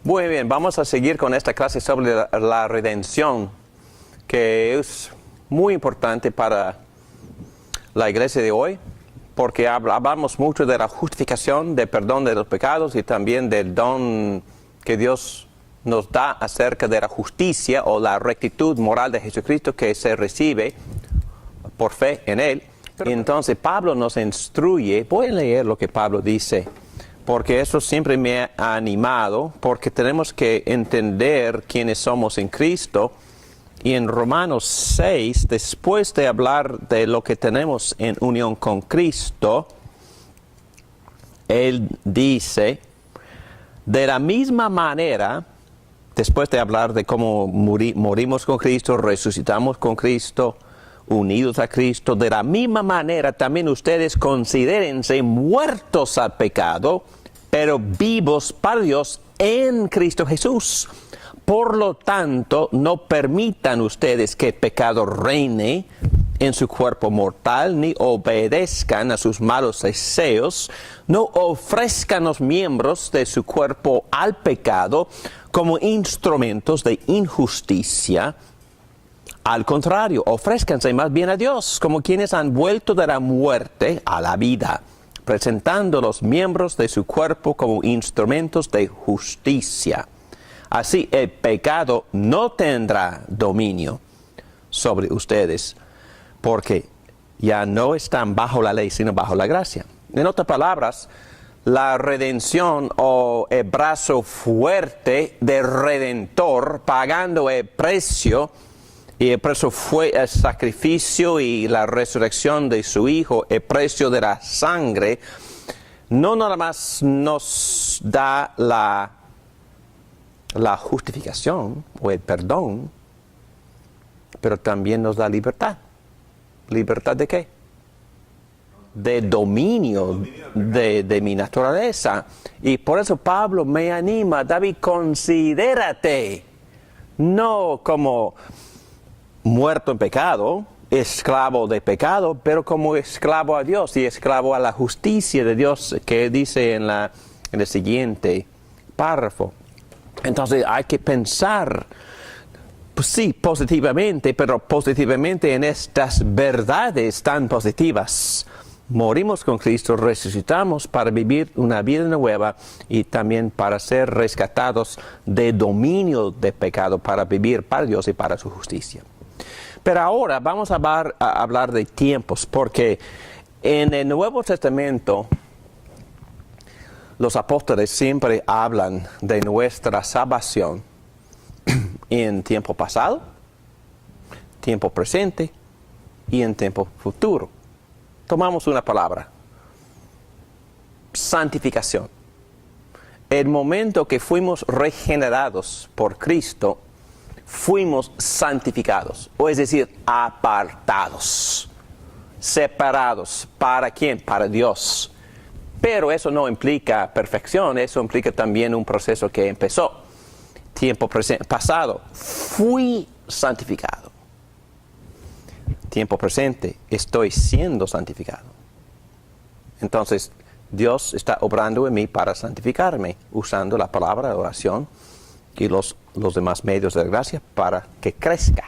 Muy bien, vamos a seguir con esta clase sobre la redención, que es muy importante para la iglesia de hoy, porque hablamos mucho de la justificación, del perdón de los pecados y también del don que Dios nos da acerca de la justicia o la rectitud moral de Jesucristo que se recibe por fe en Él. Y entonces Pablo nos instruye, voy a leer lo que Pablo dice, porque eso siempre me ha animado, porque tenemos que entender quiénes somos en Cristo. Y en Romanos 6, después de hablar de lo que tenemos en unión con Cristo, él dice, de la misma manera, después de hablar de cómo morimos con Cristo, resucitamos con Cristo, unidos a Cristo, de la misma manera también ustedes considérense muertos al pecado, pero vivos para Dios en Cristo Jesús. Por lo tanto, no permitan ustedes que el pecado reine en su cuerpo mortal, ni obedezcan a sus malos deseos, no ofrezcan los miembros de su cuerpo al pecado como instrumentos de injusticia. Al contrario, ofrézcanse más bien a Dios como quienes han vuelto de la muerte a la vida, presentando los miembros de su cuerpo como instrumentos de justicia. Así el pecado no tendrá dominio sobre ustedes, porque ya no están bajo la ley, sino bajo la gracia. En otras palabras, la redención o el brazo fuerte del Redentor pagando el precio, y el precio fue el sacrificio y la resurrección de su Hijo, el precio de la sangre, no nada más nos da la justificación o el perdón, pero también nos da libertad. ¿Libertad de qué? De dominio de mi naturaleza. Y por eso Pablo me anima, David, considérate no como muerto en pecado, esclavo de pecado, pero como esclavo a Dios y esclavo a la justicia de Dios, que dice en el siguiente párrafo. Entonces hay que pensar, pues sí, positivamente, pero positivamente en estas verdades tan positivas. Morimos con Cristo, resucitamos para vivir una vida nueva y también para ser rescatados de dominio de pecado, para vivir para Dios y para su justicia. Pero ahora vamos a hablar de tiempos, porque en el Nuevo Testamento los apóstoles siempre hablan de nuestra salvación en tiempo pasado, tiempo presente y en tiempo futuro. Tomamos una palabra: santificación. El momento que fuimos regenerados por Cristo, fuimos santificados, o es decir, apartados, separados. ¿Para quién? Para Dios. Pero eso no implica perfección, eso implica también un proceso que empezó. Tiempo pasado, fui santificado. Tiempo presente, estoy siendo santificado. Entonces, Dios está obrando en mí para santificarme, usando la palabra de oración y los demás medios de gracia para que crezca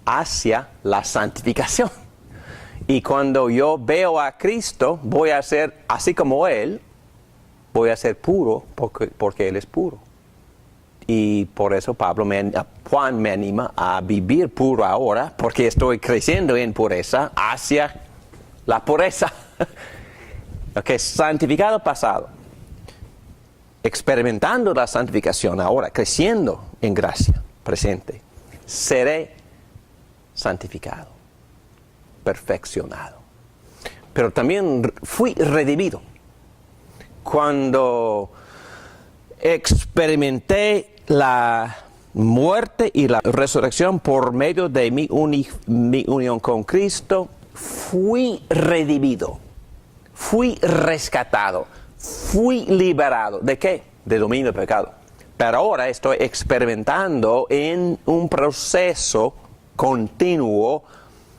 hacia la santificación. Y cuando yo veo a Cristo, voy a ser así como Él, voy a ser puro porque Él es puro. Y por eso Juan me anima a vivir puro ahora, porque estoy creciendo en pureza hacia la pureza. Ok, santificado pasado. Experimentando la santificación ahora, creciendo en gracia presente. Seré santificado, perfeccionado. Pero también fui redimido. Cuando experimenté la muerte y la resurrección por medio de mi unión con Cristo, fui redimido, fui rescatado, fui liberado. ¿De qué? De dominio del pecado. Pero ahora estoy experimentando en un proceso continuo,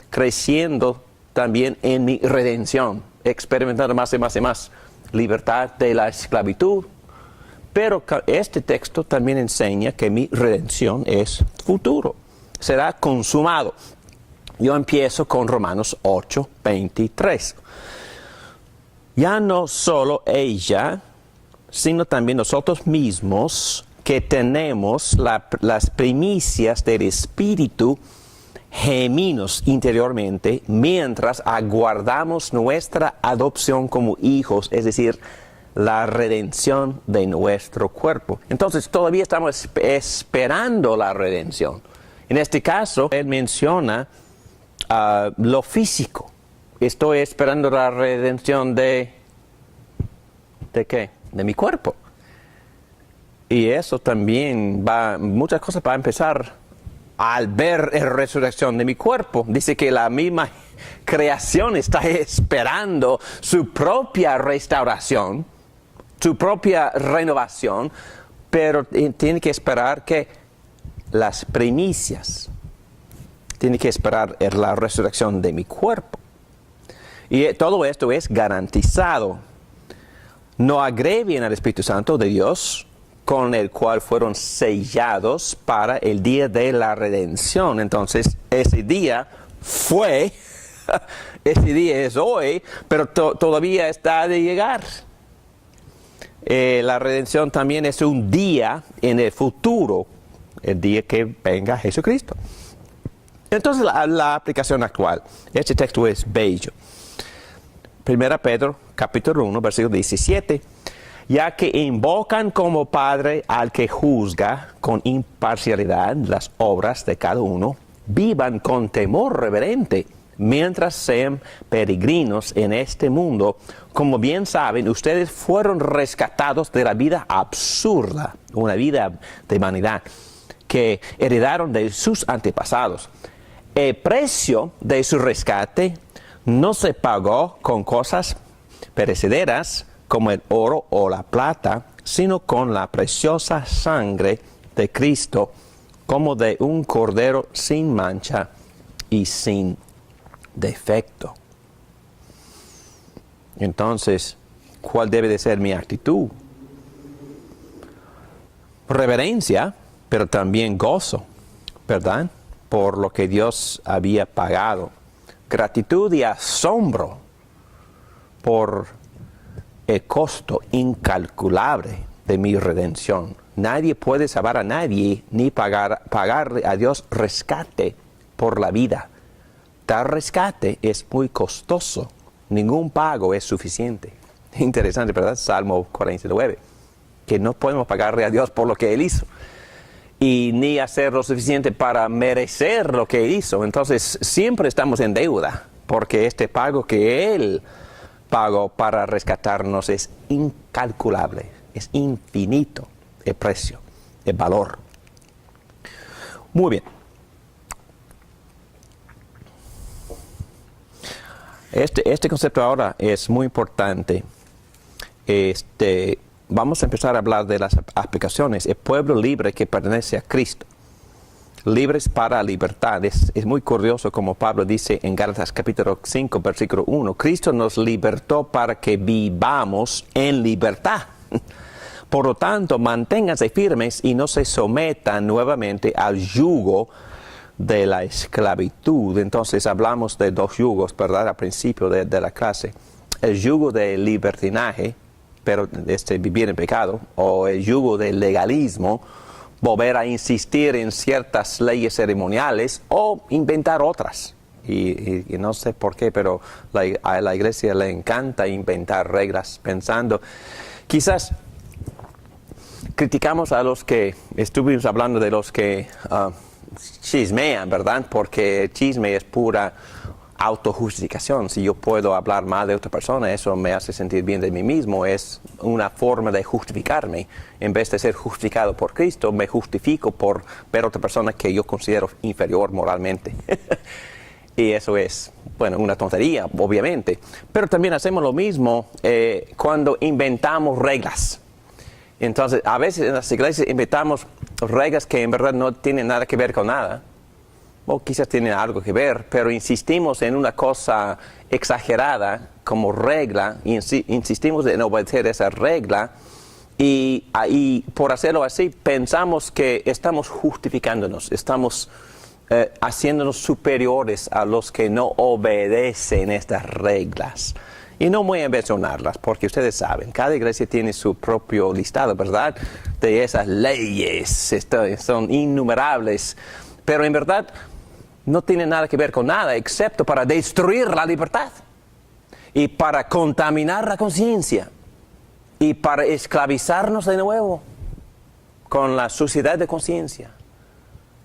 creciendo también en mi redención, experimentando más y más y más libertad de la esclavitud. Pero este texto también enseña que mi redención es futuro, será consumado. Yo empiezo con Romanos 8:23. Ya no solo ella, sino también nosotros mismos que tenemos las primicias del Espíritu, gemimos interiormente mientras aguardamos nuestra adopción como hijos, es decir, la redención de nuestro cuerpo. Entonces todavía estamos esperando la redención. En este caso, él menciona lo físico. Estoy esperando la redención ¿de qué? De mi cuerpo. Y eso también muchas cosas van a empezar al ver la resurrección de mi cuerpo. Dice que la misma creación está esperando su propia restauración, su propia renovación, pero tiene que esperar que las primicias, tiene que esperar la resurrección de mi cuerpo. Y todo esto es garantizado. No agravien al Espíritu Santo de Dios, con el cual fueron sellados para el día de la redención. Entonces, ese día fue, ese día es hoy, pero todavía está de llegar. La redención también es un día en el futuro, el día que venga Jesucristo. Entonces, la aplicación actual. Este texto es bello. 1 Pedro, capítulo 1, versículo 17. Ya que invocan como Padre al que juzga con imparcialidad las obras de cada uno, vivan con temor reverente mientras sean peregrinos en este mundo. Como bien saben, ustedes fueron rescatados de la vida absurda, una vida de vanidad, que heredaron de sus antepasados. El precio de su rescate no se pagó con cosas perecederas, como el oro o la plata, sino con la preciosa sangre de Cristo, como de un cordero sin mancha y sin defecto. Entonces, ¿cuál debe de ser mi actitud? Reverencia, pero también gozo, ¿verdad? Por lo que Dios había pagado. Gratitud y asombro por el costo incalculable de mi redención. Nadie puede salvar a nadie ni pagarle a Dios rescate por la vida. Tal rescate es muy costoso. Ningún pago es suficiente. Interesante, ¿verdad? Salmo 49. Que no podemos pagarle a Dios por lo que Él hizo. Y ni hacer lo suficiente para merecer lo que Él hizo. Entonces siempre estamos en deuda. Porque este pago que Él pago para rescatarnos es incalculable, es infinito el precio, el valor. Muy bien. Este concepto ahora es muy importante. Vamos a empezar a hablar de las aplicaciones. El pueblo libre que pertenece a Cristo. Libres para libertad. Es muy curioso como Pablo dice en Gálatas capítulo 5, versículo 1. Cristo nos libertó para que vivamos en libertad. Por lo tanto, manténganse firmes y no se sometan nuevamente al yugo de la esclavitud. Entonces hablamos de dos yugos, ¿verdad? Al principio de la clase. El yugo de libertinaje, pero vivir en pecado, o el yugo del legalismo, volver a insistir en ciertas leyes ceremoniales o inventar otras. Y no sé por qué, pero a la iglesia le encanta inventar reglas pensando. Quizás criticamos a los que, estuvimos hablando de los que chismean, ¿verdad? Porque el chisme es pura autojustificación. Si yo puedo hablar mal de otra persona, eso me hace sentir bien de mí mismo. Es una forma de justificarme. En vez de ser justificado por Cristo, me justifico por ver a otra persona que yo considero inferior moralmente. Y eso es, bueno, una tontería, obviamente. Pero también hacemos lo mismo cuando inventamos reglas. Entonces, a veces en las iglesias inventamos reglas que en verdad no tienen nada que ver con nada. O quizás tienen algo que ver, pero insistimos en una cosa exagerada como regla, insistimos en obedecer esa regla, y por hacerlo así pensamos que estamos justificándonos, estamos haciéndonos superiores a los que no obedecen estas reglas. Y no voy a mencionarlas porque ustedes saben, cada iglesia tiene su propio listado, ¿verdad? De esas leyes, son innumerables, pero en verdad no tienen nada que ver con nada excepto para destruir la libertad y para contaminar la conciencia y para esclavizarnos de nuevo con la suciedad de conciencia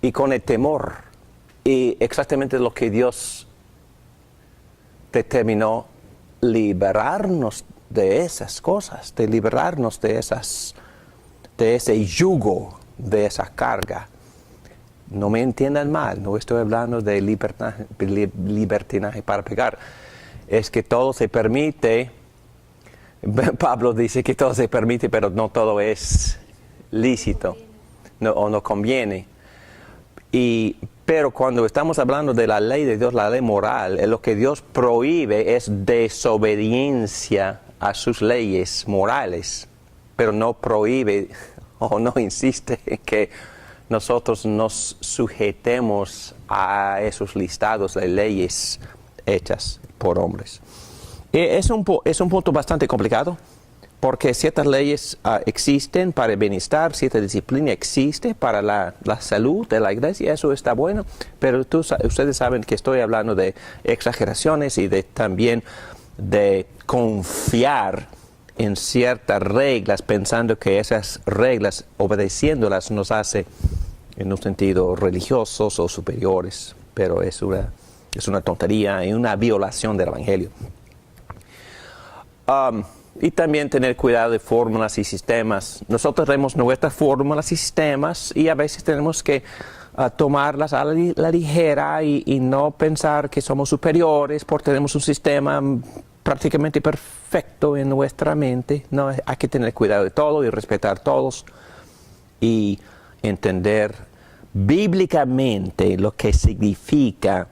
y con el temor, y exactamente lo que Dios determinó, liberarnos de esas cosas, de liberarnos de ese yugo, de esa carga. No me entiendan mal, no estoy hablando de libertinaje para pecar. Es que todo se permite. Pablo dice que todo se permite, pero no todo es lícito, o no conviene. Pero cuando estamos hablando de la ley de Dios, la ley moral, lo que Dios prohíbe es desobediencia a sus leyes morales, pero no prohíbe o no insiste en que nosotros nos sujetemos a esos listados de leyes hechas por hombres. Es un punto bastante complicado, porque ciertas leyes existen para el bienestar, cierta disciplina existe para la salud de la iglesia, eso está bueno, pero ustedes saben que estoy hablando de exageraciones y también de confiar en ciertas reglas, pensando que esas reglas, obedeciéndolas, nos hace en un sentido religiosos o superiores, pero es una tontería y una violación del Evangelio. Y también tener cuidado de fórmulas y sistemas. Nosotros tenemos nuestras fórmulas y sistemas y a veces tenemos que tomarlas a la ligera y no pensar que somos superiores porque tenemos un sistema prácticamente perfecto en nuestra mente. No, hay que tener cuidado de todo y respetar a todos y entender bíblicamente lo que significa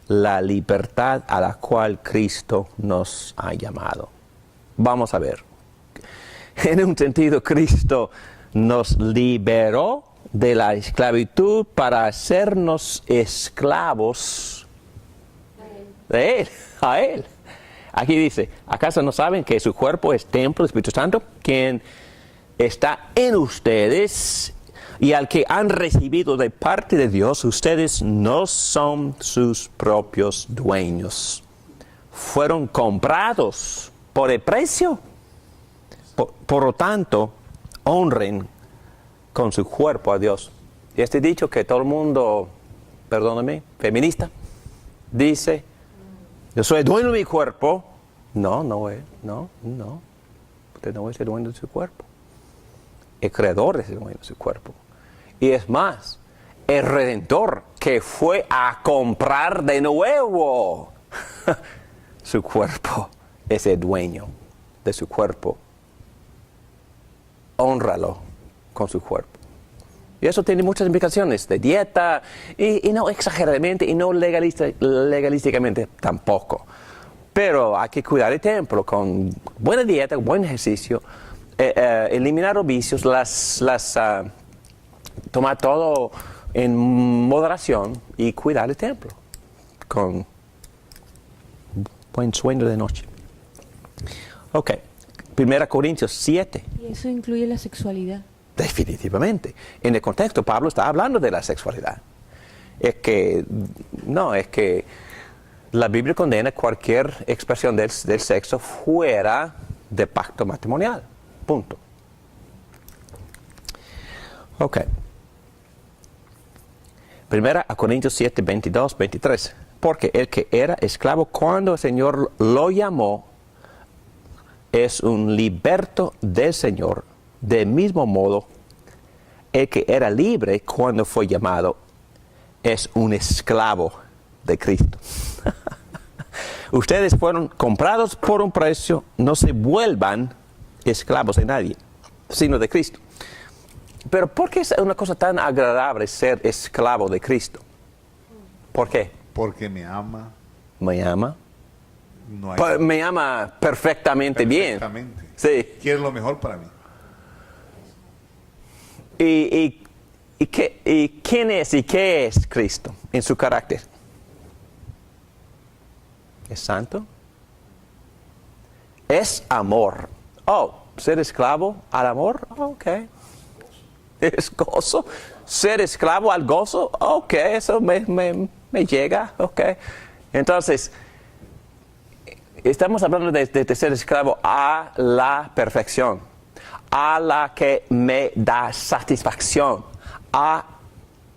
la libertad a la cual Cristo nos ha llamado. Vamos a ver. En un sentido, Cristo nos liberó de la esclavitud para hacernos esclavos de Él, a Él. Aquí dice, ¿acaso no saben que su cuerpo es templo del Espíritu Santo, quien está en ustedes, y al que han recibido de parte de Dios? Ustedes no son sus propios dueños. Fueron comprados por el precio. Por lo tanto, honren con su cuerpo a Dios. Y este dicho que todo el mundo, perdóname, feminista, dice, yo soy dueño de mi cuerpo. No es, no. Usted no es el dueño de su cuerpo. El creador es el dueño de su cuerpo. Y es más, el Redentor que fue a comprar de nuevo su cuerpo es el dueño de su cuerpo. Hónralo con su cuerpo. Y eso tiene muchas implicaciones de dieta, y no exageradamente, y no legalísticamente tampoco. Pero hay que cuidar el templo con buena dieta, buen ejercicio, eliminar los vicios, tomar todo en moderación y cuidar el templo con buen sueño de noche. Ok, 1 Corintios 7. ¿Y eso incluye la sexualidad? Definitivamente. En el contexto, Pablo está hablando de la sexualidad. Es que la Biblia condena cualquier expresión del sexo fuera de pacto matrimonial. Punto. Ok. 1 Corintios 7, 22, 23. Porque el que era esclavo cuando el Señor lo llamó es un liberto del Señor. Del mismo modo, el que era libre cuando fue llamado es un esclavo de Cristo. Ustedes fueron comprados por un precio, no se vuelvan esclavos de nadie, sino de Cristo. Pero ¿por qué es una cosa tan agradable ser esclavo de Cristo? ¿Por qué? Porque me ama. Me ama. No hay Me ama perfectamente bien. perfectamente. Sí. Quiere lo mejor para mí. ¿Y quién es y qué es Cristo en su carácter? ¿Es santo? Es amor. Oh, ser esclavo al amor, ok. Es gozo. Ser esclavo al gozo, ok, eso me llega, ok. Entonces, estamos hablando de ser esclavo a la perfección, a la que me da satisfacción, a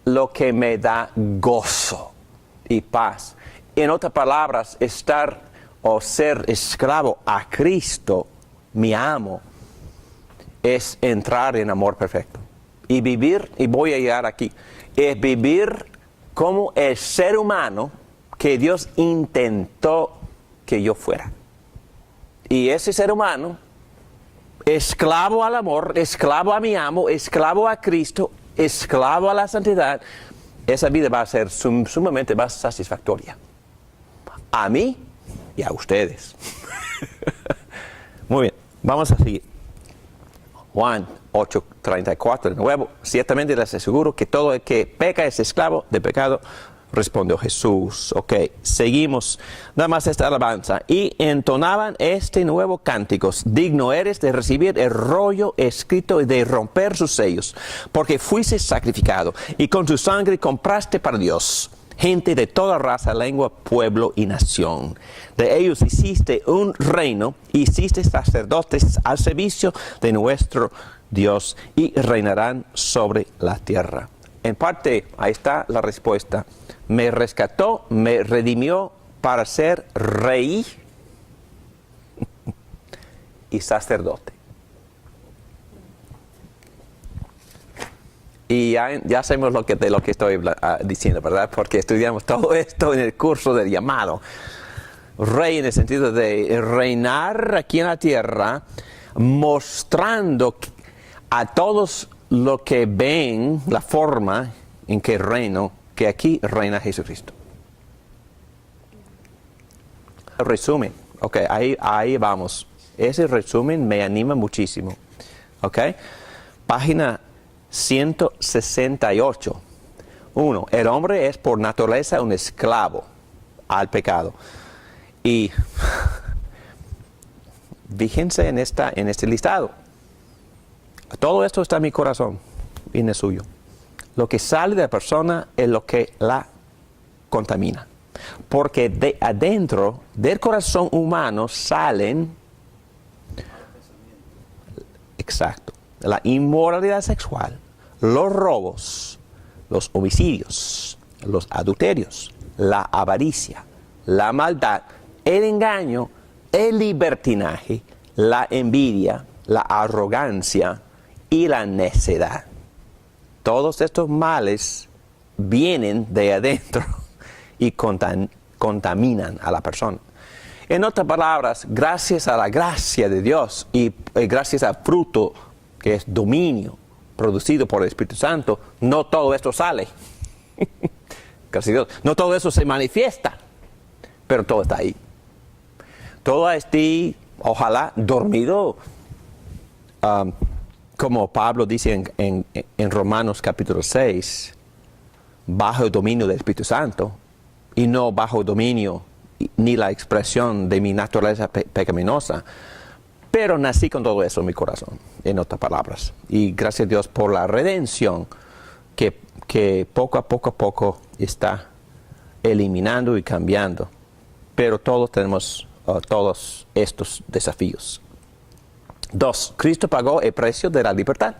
lo que me da gozo y paz. En otras palabras, estar o ser esclavo a Cristo, mi amo, es entrar en amor perfecto. Y vivir, y voy a llegar aquí, es vivir como el ser humano que Dios intentó que yo fuera. Y ese ser humano, esclavo al amor, esclavo a mi amo, esclavo a Cristo, esclavo a la santidad, esa vida va a ser sumamente más satisfactoria. A mí y a ustedes. Muy bien, vamos a seguir. Juan 8:34 de nuevo. Ciertamente les aseguro que todo el que peca es esclavo de pecado. Respondió Jesús. Ok, seguimos. Nada más esta alabanza. Y entonaban este nuevo cánticos. Digno eres de recibir el rollo escrito y de romper sus sellos. Porque fuiste sacrificado y con tu sangre compraste para Dios gente de toda raza, lengua, pueblo y nación. De ellos hiciste un reino, hiciste sacerdotes al servicio de nuestro Dios y reinarán sobre la tierra. En parte, ahí está la respuesta. Me rescató, me redimió para ser rey y sacerdote. Y ya sabemos de lo que estoy diciendo, ¿verdad? Porque estudiamos todo esto en el curso del llamado. Rey en el sentido de reinar aquí en la tierra, mostrando a todos los que ven la forma en que reino, que aquí reina Jesucristo. Resumen, ok, ahí vamos. Ese resumen me anima muchísimo, ok. Página 168. 1. El hombre es por naturaleza un esclavo al pecado. Y fíjense en este listado. Todo esto está en mi corazón y en el suyo. Lo que sale de la persona es lo que la contamina. Porque de adentro del corazón humano salen, exacto, la inmoralidad sexual, los robos, los homicidios, los adulterios, la avaricia, la maldad, el engaño, el libertinaje, la envidia, la arrogancia y la necedad. Todos estos males vienen de adentro y contaminan a la persona. En otras palabras, gracias a la gracia de Dios y gracias al fruto que es dominio producido por el Espíritu Santo, no todo esto sale. Gracias a Dios. No todo eso se manifiesta, pero todo está ahí. Todo esté, ojalá, dormido, como Pablo dice en Romanos capítulo 6, bajo el dominio del Espíritu Santo, y no bajo el dominio ni la expresión de mi naturaleza pecaminosa. Pero nací con todo eso en mi corazón, en otras palabras. Y gracias a Dios por la redención que poco a poco está eliminando y cambiando. Pero todos tenemos todos estos desafíos. 2. Cristo pagó el precio de la libertad.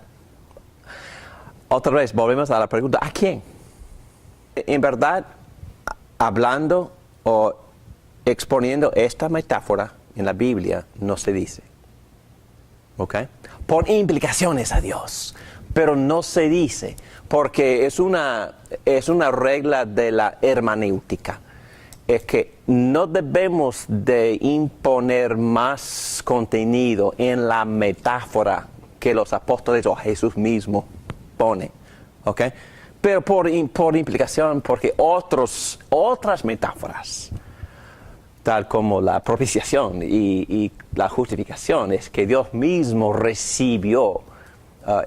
Otra vez, volvemos a la pregunta, ¿a quién? En verdad, hablando o exponiendo esta metáfora en la Biblia, no se dice. ¿Ok? Por implicaciones a Dios, pero no se dice, porque es una regla de la hermenéutica. es que no debemos de imponer más contenido en la metáfora que los apóstoles o Jesús mismo pone, ¿ok? Pero por implicación, porque otras metáforas, tal como la propiciación y la justificación, es que Dios mismo recibió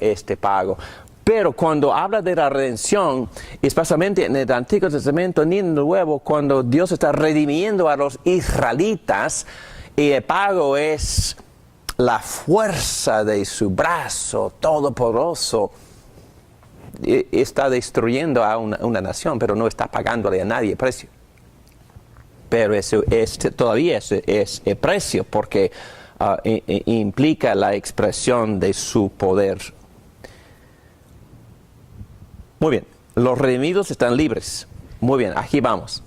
este pago. Pero cuando habla de la redención, especialmente en el Antiguo Testamento ni en el Nuevo, cuando Dios está redimiendo a los israelitas, y el pago es la fuerza de su brazo todopoderoso, está destruyendo a una nación, pero no está pagándole a nadie precio. Pero eso todavía es el precio, porque implica la expresión de su poder. Muy bien, los redimidos están libres. Muy bien, aquí vamos.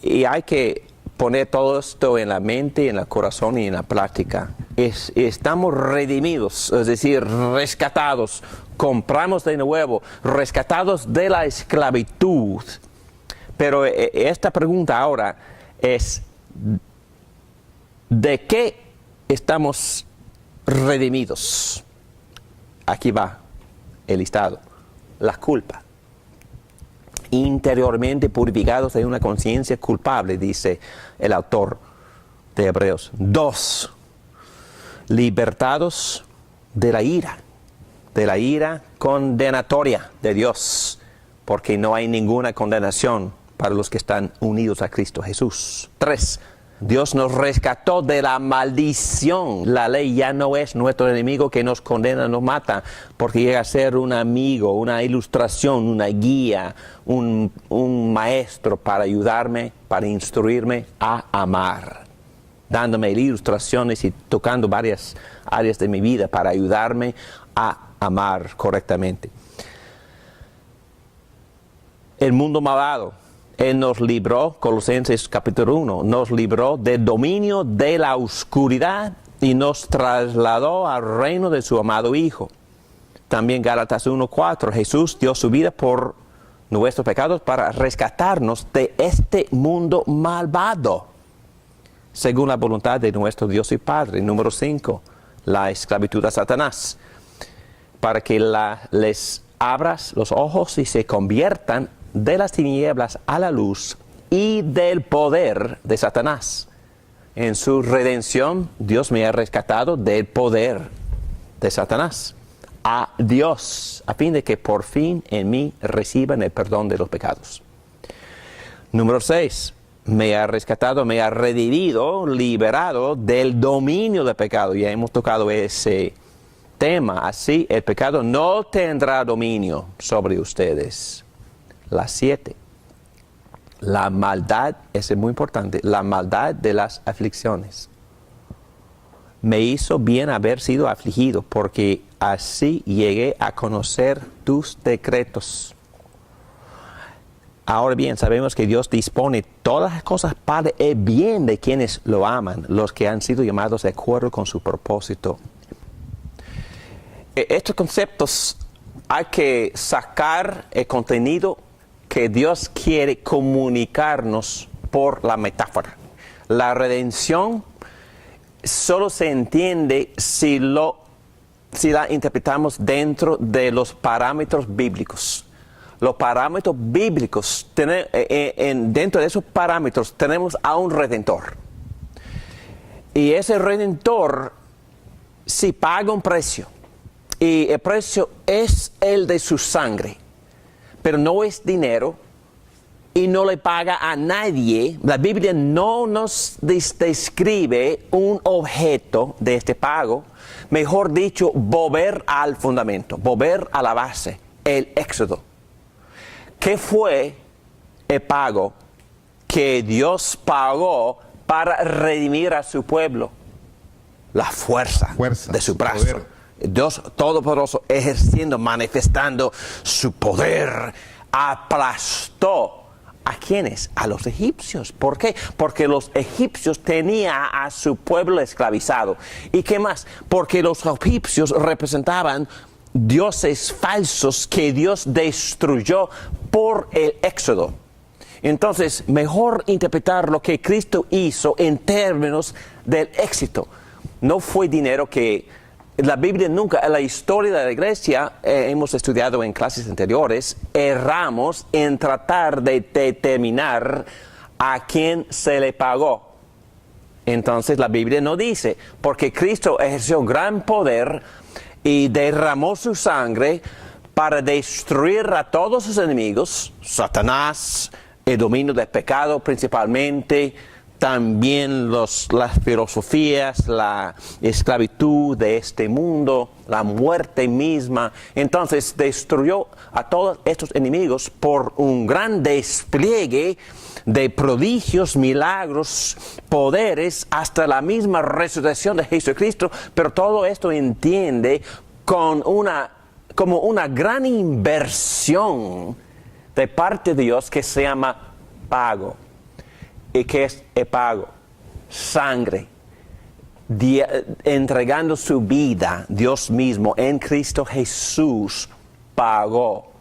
Y hay que poner todo esto en la mente, en el corazón y en la práctica. Estamos redimidos, es decir, rescatados, compramos de nuevo, rescatados de la esclavitud. Pero esta pregunta ahora es, ¿de qué estamos redimidos? Aquí va el listado. La culpa. Interiormente purificados de una conciencia culpable, dice el autor de Hebreos. 2. Libertados de la ira condenatoria de Dios, porque no hay ninguna condenación para los que están unidos a Cristo Jesús. 3. Dios nos rescató de la maldición. La ley ya no es nuestro enemigo que nos condena, nos mata, porque llega a ser un amigo, una ilustración, una guía, un maestro para ayudarme, para instruirme a amar, dándome ilustraciones y tocando varias áreas de mi vida para ayudarme a amar correctamente. El mundo malvado. Él nos libró, Colosenses capítulo 1, nos libró del dominio de la oscuridad y nos trasladó al reino de su amado Hijo. También Gálatas 1:4, Jesús dio su vida por nuestros pecados para rescatarnos de este mundo malvado, según la voluntad de nuestro Dios y Padre. Número 5, la esclavitud a Satanás, para que les abras los ojos y se conviertan de las tinieblas a la luz y del poder de Satanás. En su redención, Dios me ha rescatado del poder de Satanás a Dios, a fin de que por fin en mí reciban el perdón de los pecados. Número 6, me ha rescatado, me ha redimido, liberado del dominio del pecado. Ya hemos tocado ese tema. Así, el pecado no tendrá dominio sobre ustedes. La 7, la maldad, es muy importante, la maldad de las aflicciones. Me hizo bien haber sido afligido, porque así llegué a conocer tus decretos. Ahora bien, sabemos que Dios dispone todas las cosas para el bien de quienes lo aman, los que han sido llamados de acuerdo con su propósito. Estos conceptos hay que sacar el contenido que Dios quiere comunicarnos por la metáfora. La redención solo se entiende si la interpretamos dentro de los parámetros bíblicos. Los parámetros bíblicos, dentro de esos parámetros tenemos a un redentor. Y ese redentor sí paga un precio. Y el precio es el de su sangre. Pero no es dinero y no le paga a nadie. La Biblia no nos describe un objeto de este pago. Mejor dicho, volver al fundamento, volver a la base, el éxodo. ¿Qué fue el pago que Dios pagó para redimir a su pueblo? La fuerza de su brazo. Poder. Dios Todopoderoso ejerciendo, manifestando su poder, aplastó ¿a quiénes? A los egipcios. ¿Por qué? Porque los egipcios tenían a su pueblo esclavizado. ¿Y qué más? Porque los egipcios representaban dioses falsos que Dios destruyó por el éxodo. Entonces, mejor interpretar lo que Cristo hizo en términos del éxito. No fue dinero que la Biblia nunca, en la historia de la iglesia, hemos estudiado en clases anteriores, erramos en tratar de determinar a quién se le pagó. Entonces la Biblia no dice, porque Cristo ejerció gran poder y derramó su sangre para destruir a todos sus enemigos, Satanás, el dominio del pecado principalmente, también las filosofías, la esclavitud de este mundo, la muerte misma. Entonces destruyó a todos estos enemigos por un gran despliegue de prodigios, milagros, poderes, hasta la misma resurrección de Jesucristo. Pero todo esto entiende como una gran inversión de parte de Dios que se llama pago. ¿Y qué es el pago? Sangre. Entregando su vida, Dios mismo, en Cristo Jesús, pagó.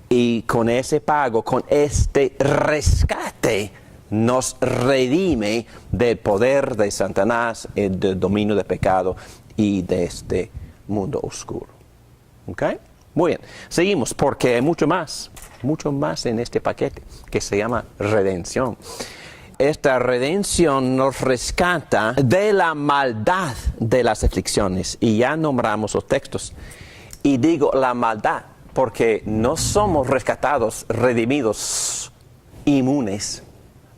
Y con ese pago, con este rescate, nos redime del poder de Satanás, del dominio del pecado y de este mundo oscuro. ¿Ok? Muy bien. Seguimos porque hay mucho más en este paquete que se llama redención. Esta redención nos rescata de la maldad de las aflicciones. Y ya nombramos los textos. Y digo la maldad porque no somos rescatados, redimidos, inmunes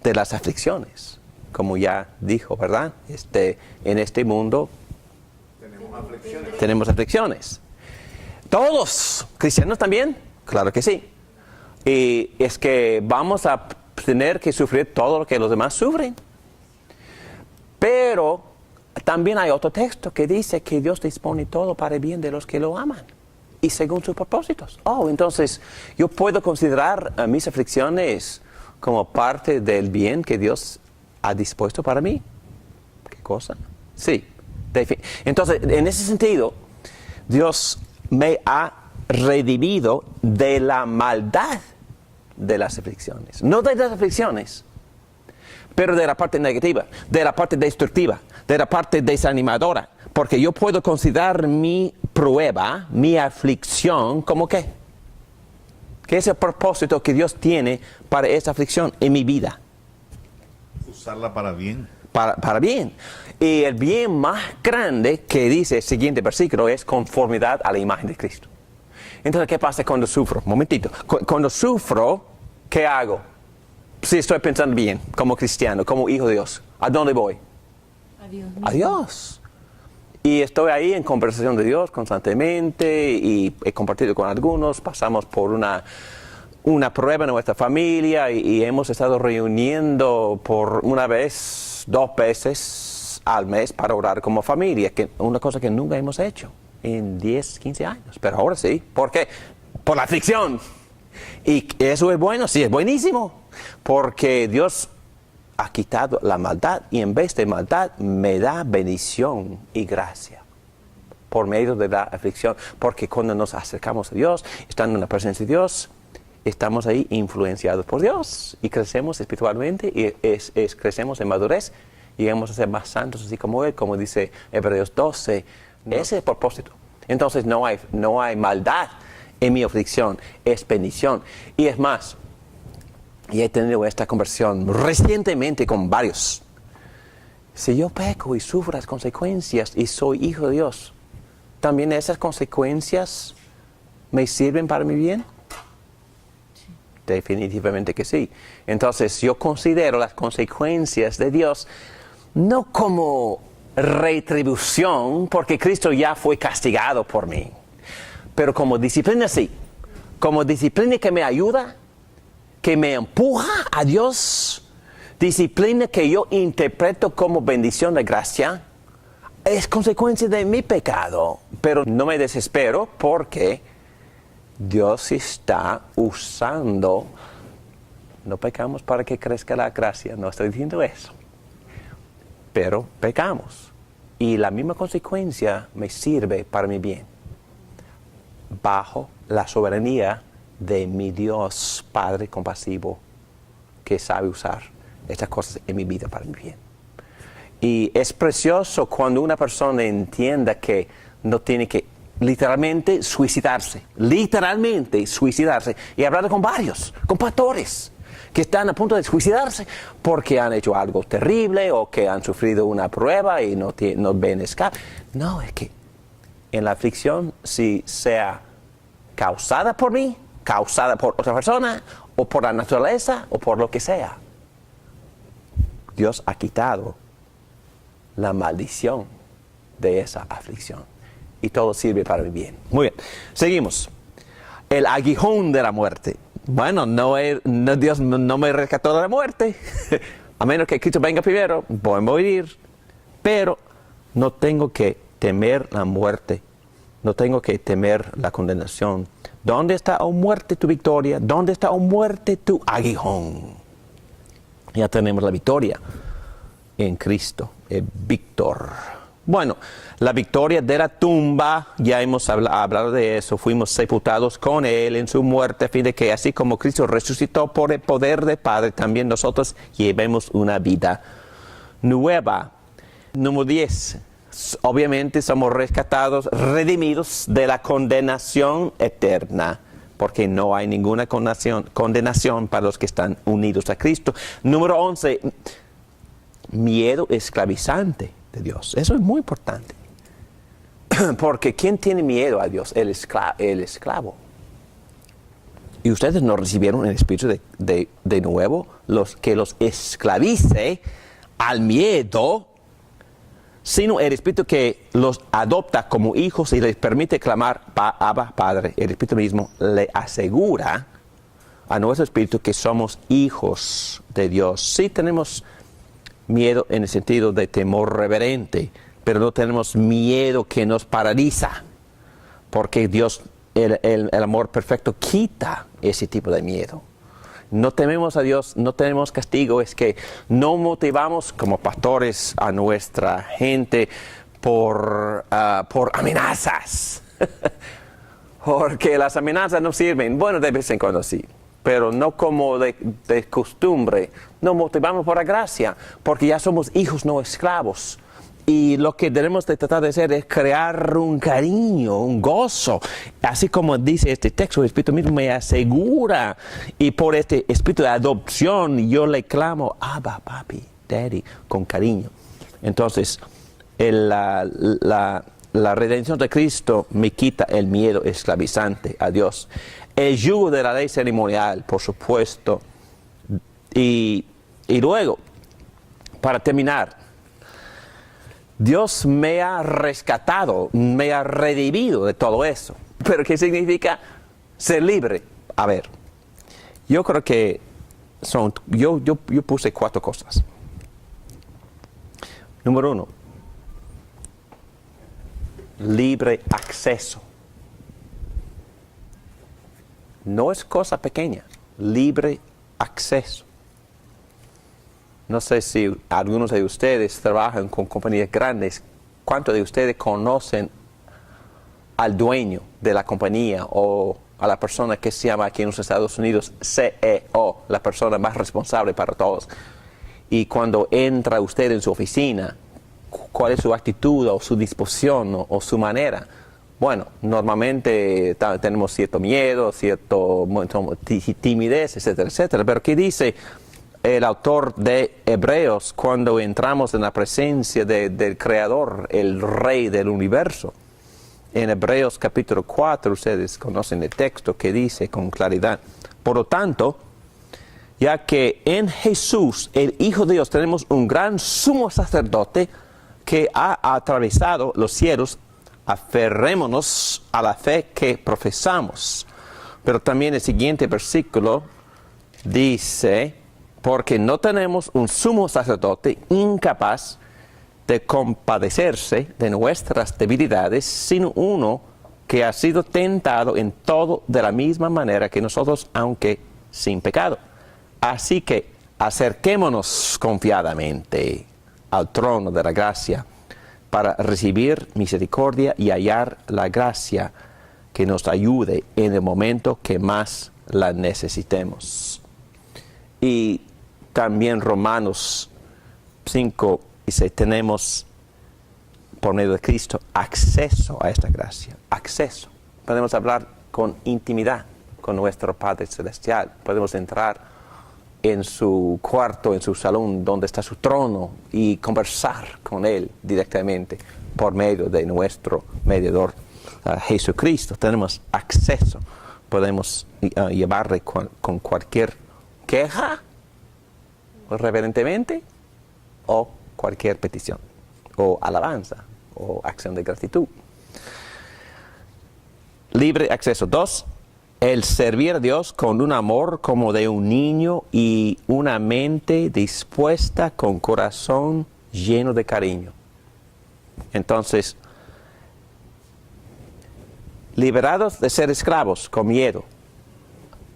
de las aflicciones. Como ya dijo, ¿verdad? En este mundo tenemos aflicciones. ¿Todos cristianos también? Claro que sí. Y es que vamos a tener que sufrir todo lo que los demás sufren. Pero también hay otro texto que dice que Dios dispone todo para el bien de los que lo aman y según sus propósitos. Entonces yo puedo considerar mis aflicciones como parte del bien que Dios ha dispuesto para mí. ¿Qué cosa? Sí. Entonces, en ese sentido, Dios me ha redimido de la maldad de las aflicciones. No de las aflicciones, pero de la parte negativa, de la parte destructiva, de la parte desanimadora. Porque yo puedo considerar mi prueba, mi aflicción, ¿como qué? ¿Qué es el propósito que Dios tiene para esa aflicción en mi vida? Usarla para bien. Para bien. Y el bien más grande que dice el siguiente versículo es conformidad a la imagen de Cristo. Entonces, ¿qué pasa cuando sufro? Momentito. Cuando sufro, ¿qué hago? Si estoy pensando bien, como cristiano, como hijo de Dios, ¿a dónde voy? A Dios. Y estoy ahí en conversación de Dios constantemente y he compartido con algunos, pasamos por una prueba en nuestra familia y hemos estado reuniendo por una vez, 2 veces al mes para orar como familia, que una cosa que nunca hemos hecho en 10, 15 años, pero ahora sí. ¿Por qué? Por la aflicción. Y eso es bueno, sí, es buenísimo, porque Dios ha quitado la maldad y en vez de maldad me da bendición y gracia por medio de la aflicción, porque cuando nos acercamos a Dios, estando en la presencia de Dios, estamos ahí influenciados por Dios y crecemos espiritualmente y crecemos en madurez y llegamos a ser más santos así como Él, como dice Hebreos 12. Ese es el propósito. Entonces no hay maldad en mi aflicción, es bendición. Y es más, y he tenido esta conversación recientemente con varios. Si yo peco y sufro las consecuencias y soy hijo de Dios, ¿también esas consecuencias me sirven para mi bien? Sí. Definitivamente que sí. Entonces yo considero las consecuencias de Dios no como retribución, porque Cristo ya fue castigado por mí, pero como disciplina sí, como disciplina que me ayuda, que me empuja a Dios, disciplina que yo interpreto como bendición de gracia, es consecuencia de mi pecado, pero no me desespero porque Dios está usando, no pecamos para que crezca la gracia, no estoy diciendo eso, pero pecamos y la misma consecuencia me sirve para mi bien, bajo la soberanía de mi Dios Padre compasivo, que sabe usar estas cosas en mi vida para mi bien. Y es precioso cuando una persona entienda que no tiene que literalmente suicidarse. Y he hablado con varios, con pastores, que están a punto de suicidarse porque han hecho algo terrible o que han sufrido una prueba y no ven escape. No, es que en la aflicción, si sea causada por mí, causada por otra persona, o por la naturaleza, o por lo que sea, Dios ha quitado la maldición de esa aflicción. Y todo sirve para mi bien. Muy bien, seguimos. El aguijón de la muerte. Bueno, Dios no me rescató de la muerte. A menos que Cristo venga primero, voy a morir. Pero no tengo que temer la muerte. No tengo que temer la condenación. ¿Dónde está, oh muerte, tu victoria? ¿Dónde está, oh muerte, tu aguijón? Ya tenemos la victoria en Cristo, el Víctor. Bueno, la victoria de la tumba, ya hemos hablado de eso, fuimos sepultados con Él en su muerte, a fin de que así como Cristo resucitó por el poder del Padre, también nosotros llevemos una vida nueva. Número 10, obviamente somos rescatados, redimidos de la condenación eterna, porque no hay ninguna condenación para los que están unidos a Cristo. Número 11, miedo esclavizante de Dios. Eso es muy importante. Porque ¿quién tiene miedo a Dios? El esclavo. Y ustedes no recibieron el Espíritu de nuevo, que los esclavice al miedo, sino el Espíritu que los adopta como hijos y les permite clamar, Abba, Padre. El Espíritu mismo le asegura a nuestro Espíritu que somos hijos de Dios. Sí tenemos miedo en el sentido de temor reverente, pero no tenemos miedo que nos paraliza, porque Dios, el amor perfecto, quita ese tipo de miedo. No tememos a Dios, no tenemos castigo, es que no motivamos como pastores a nuestra gente por amenazas, porque las amenazas no sirven. Bueno, de vez en cuando sí, pero no como de costumbre. Nos motivamos por la gracia, porque ya somos hijos, no esclavos. Y lo que debemos de tratar de hacer es crear un cariño, un gozo. Así como dice este texto, el Espíritu mismo me asegura. Y por este espíritu de adopción, yo le clamo, Abba, papi, daddy, con cariño. Entonces, la redención de Cristo me quita el miedo esclavizante a Dios. El yugo de la ley ceremonial, por supuesto. Y luego, para terminar, Dios me ha rescatado, me ha redimido de todo eso. ¿Pero qué significa ser libre? A ver, yo creo que yo puse 4 cosas. Número 1, libre acceso. No es cosa pequeña, libre acceso. No sé si algunos de ustedes trabajan con compañías grandes. ¿Cuántos de ustedes conocen al dueño de la compañía o a la persona que se llama aquí en los Estados Unidos CEO, la persona más responsable para todos? Y cuando entra usted en su oficina, ¿cuál es su actitud o su disposición o su manera? Bueno, normalmente tenemos cierto miedo, cierto timidez, etcétera, etcétera. Pero ¿qué dice el autor de Hebreos cuando entramos en la presencia del Creador, el Rey del universo? En Hebreos capítulo 4, ustedes conocen el texto que dice con claridad: por lo tanto, ya que en Jesús, el Hijo de Dios, tenemos un gran sumo sacerdote que ha atravesado los cielos, aferrémonos a la fe que profesamos. Pero también el siguiente versículo dice: porque no tenemos un sumo sacerdote incapaz de compadecerse de nuestras debilidades, sino uno que ha sido tentado en todo de la misma manera que nosotros, aunque sin pecado. Así que acerquémonos confiadamente al trono de la gracia para recibir misericordia y hallar la gracia que nos ayude en el momento que más la necesitemos. Y también Romanos 5 dice, tenemos por medio de Cristo acceso a esta gracia, acceso. Podemos hablar con intimidad con nuestro Padre Celestial, podemos entrar en su cuarto, en su salón, donde está su trono, y conversar con Él directamente por medio de nuestro mediador Jesucristo. Tenemos acceso, podemos llevarle con cualquier queja, reverentemente, o cualquier petición, o alabanza, o acción de gratitud. Libre acceso. 2. El servir a Dios con un amor como de un niño y una mente dispuesta con corazón lleno de cariño. Entonces, liberados de ser esclavos con miedo,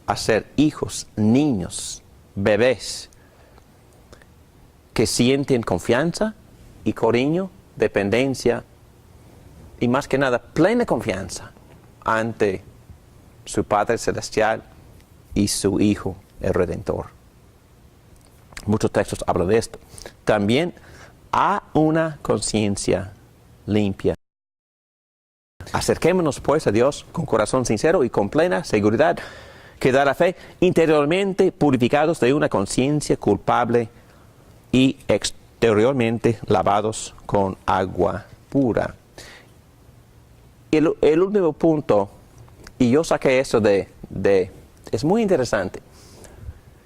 a ser hijos, niños, bebés, que sienten confianza y cariño, dependencia y más que nada plena confianza ante su Padre Celestial y su Hijo, el Redentor. Muchos textos hablan de esto. También a una conciencia limpia. Acerquémonos pues a Dios con corazón sincero y con plena seguridad que da la fe, interiormente purificados de una conciencia culpable y exteriormente lavados con agua pura. El último punto, y yo saqué eso es muy interesante.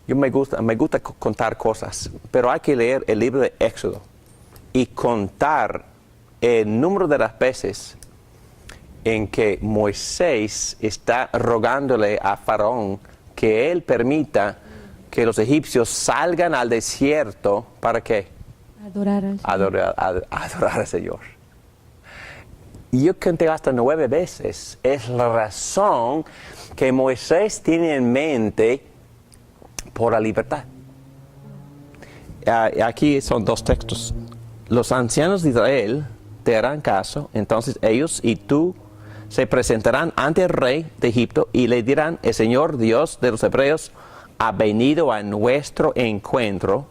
Me gusta contar cosas, pero hay que leer el libro de Éxodo y contar el número de las veces en que Moisés está rogándole a Faraón que él permita que los egipcios salgan al desierto. ¿Para qué? Adorar al Señor. Y yo conté hasta 9 veces. Es la razón que Moisés tiene en mente por la libertad. Aquí son 2 textos. Los ancianos de Israel te harán caso, entonces ellos y tú se presentarán ante el rey de Egipto y le dirán: el Señor Dios de los hebreos ha venido a nuestro encuentro.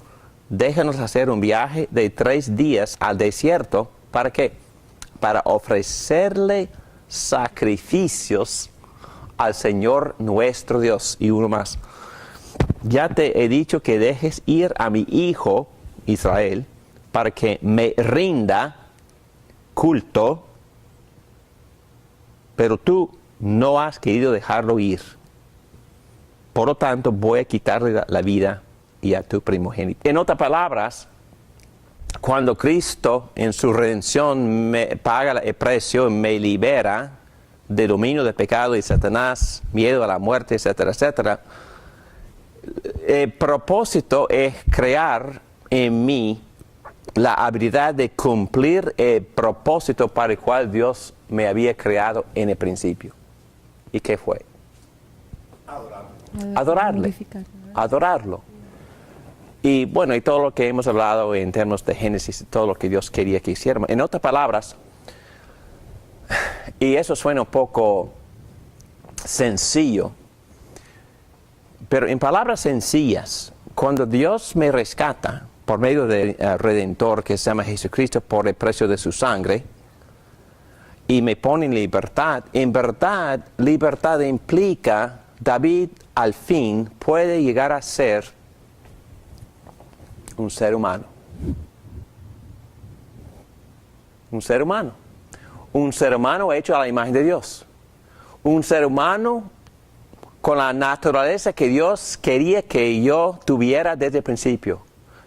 Déjanos hacer un viaje de 3 días al desierto. ¿Para qué? Para ofrecerle sacrificios al Señor nuestro Dios. Y uno más: ya te he dicho que dejes ir a mi hijo Israel para que me rinda culto, pero tú no has querido dejarlo ir. Por lo tanto, voy a quitarle la vida y a tu primogénito. En otras palabras, cuando Cristo en su redención me paga el precio, me libera del dominio del pecado y Satanás, miedo a la muerte, etcétera, etcétera, el propósito es crear en mí la habilidad de cumplir el propósito para el cual Dios me había creado en el principio. ¿Y qué fue? Adorarlo. Y bueno, y todo lo que hemos hablado en términos de Génesis, todo lo que Dios quería que hiciéramos. En otras palabras, y eso suena un poco sencillo, pero en palabras sencillas, cuando Dios me rescata por medio del Redentor que se llama Jesucristo por el precio de su sangre, y me pone en libertad, en verdad, libertad implica David al fin puede llegar a ser un ser humano. Un ser humano. Un ser humano hecho a la imagen de Dios. Un ser humano con la naturaleza que Dios quería que yo tuviera desde el principio.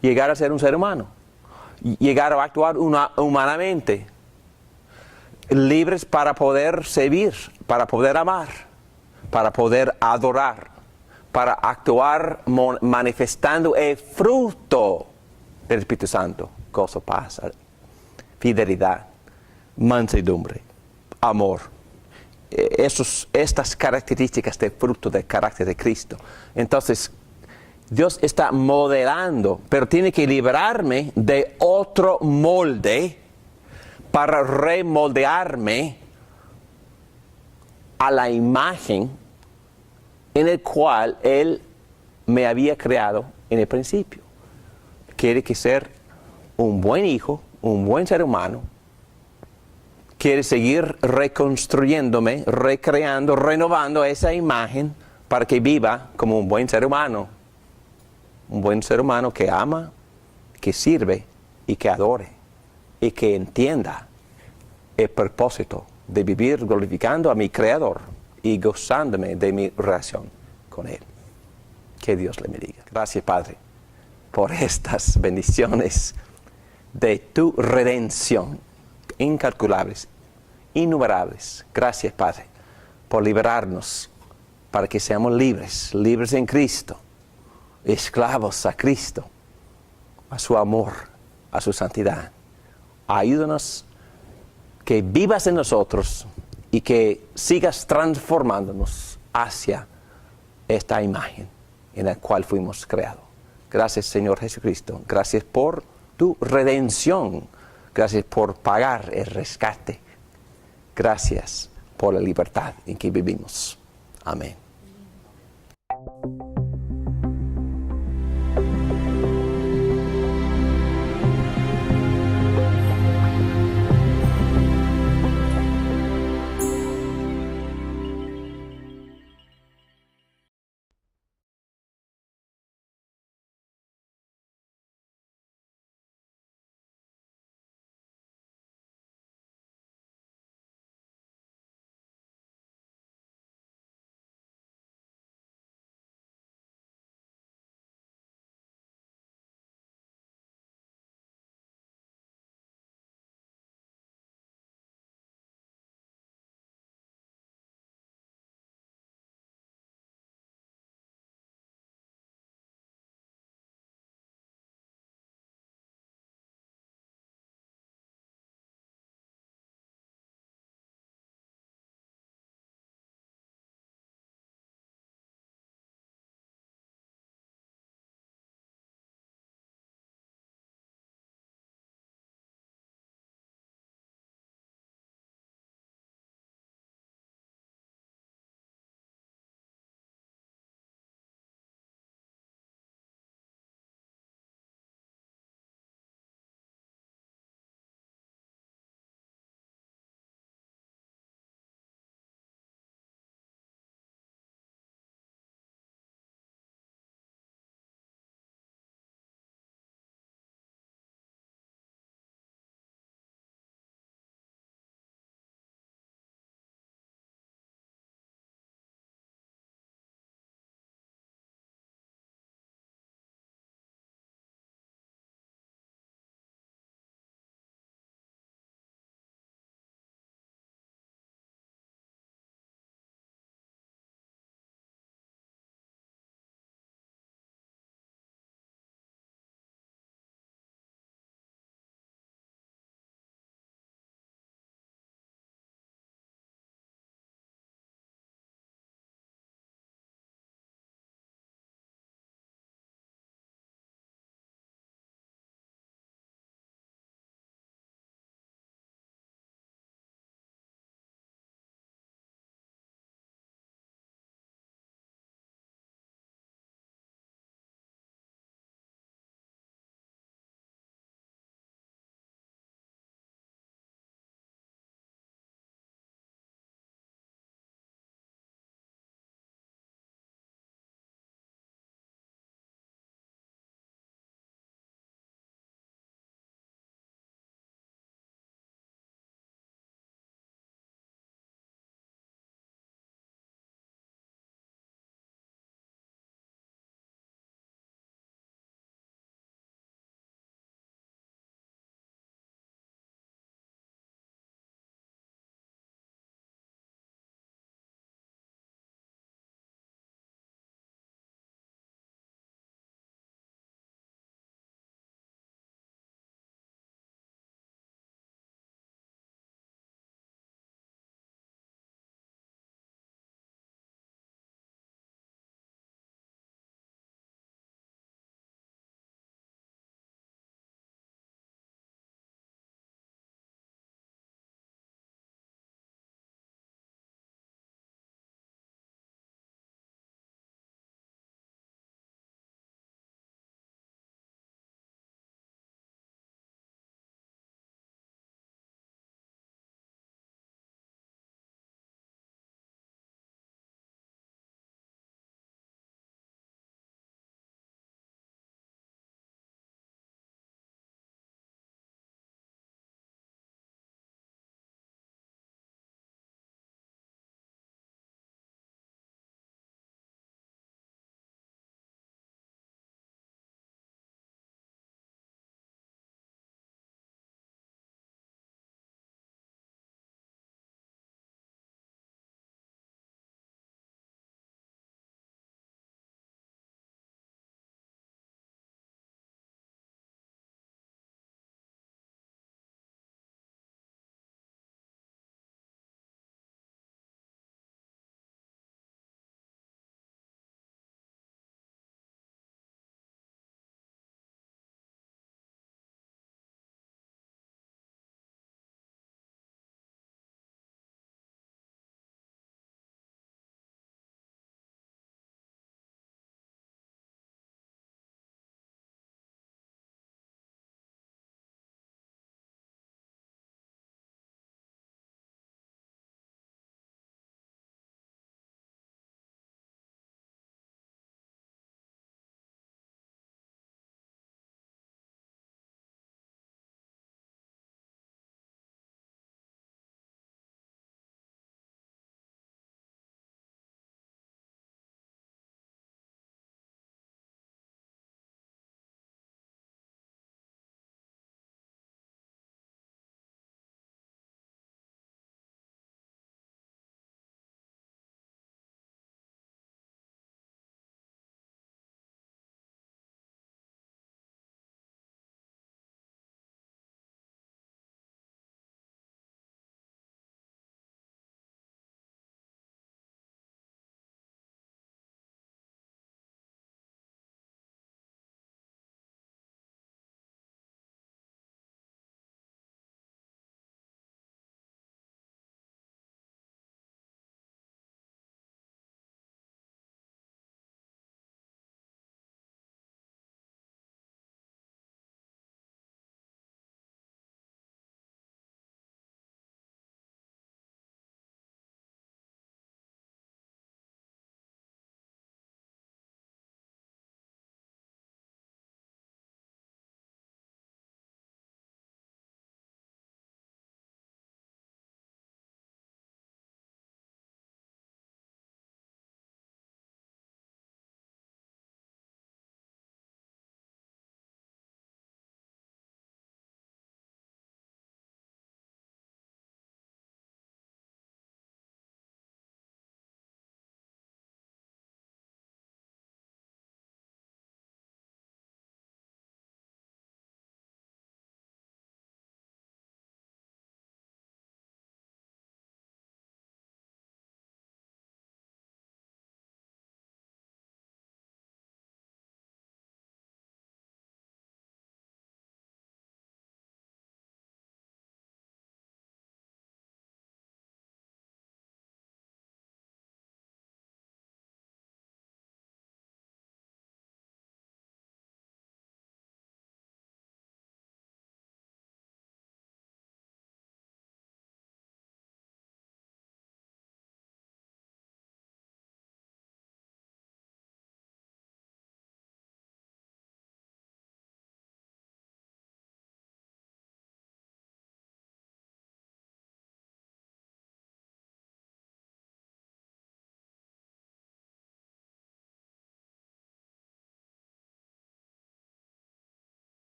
Llegar a ser un ser humano. Llegar a actuar humanamente. Libres para poder servir, para poder amar, para poder adorar, para actuar manifestando el fruto del Espíritu Santo: gozo, paz, fidelidad, mansedumbre, amor. Estas características del fruto del carácter de Cristo. Entonces, Dios está modelando, pero tiene que liberarme de otro molde para remoldearme a la imagen en el cual Él me había creado en el principio. Quiere que ser un buen hijo, un buen ser humano. Quiere seguir reconstruyéndome, recreando, renovando esa imagen para que viva como un buen ser humano. Un buen ser humano que ama, que sirve y que adore y que entienda el propósito de vivir glorificando a mi Creador y gozándome de mi relación con Él. Que Dios le bendiga. Gracias, Padre, por estas bendiciones de tu redención, incalculables, innumerables. Gracias, Padre, por liberarnos para que seamos libres, libres en Cristo, esclavos a Cristo, a su amor, a su santidad. Ayúdanos que vivas en nosotros y que sigas transformándonos hacia esta imagen en la cual fuimos creados. Gracias, Señor Jesucristo. Gracias por tu redención. Gracias por pagar el rescate. Gracias por la libertad en que vivimos. Amén.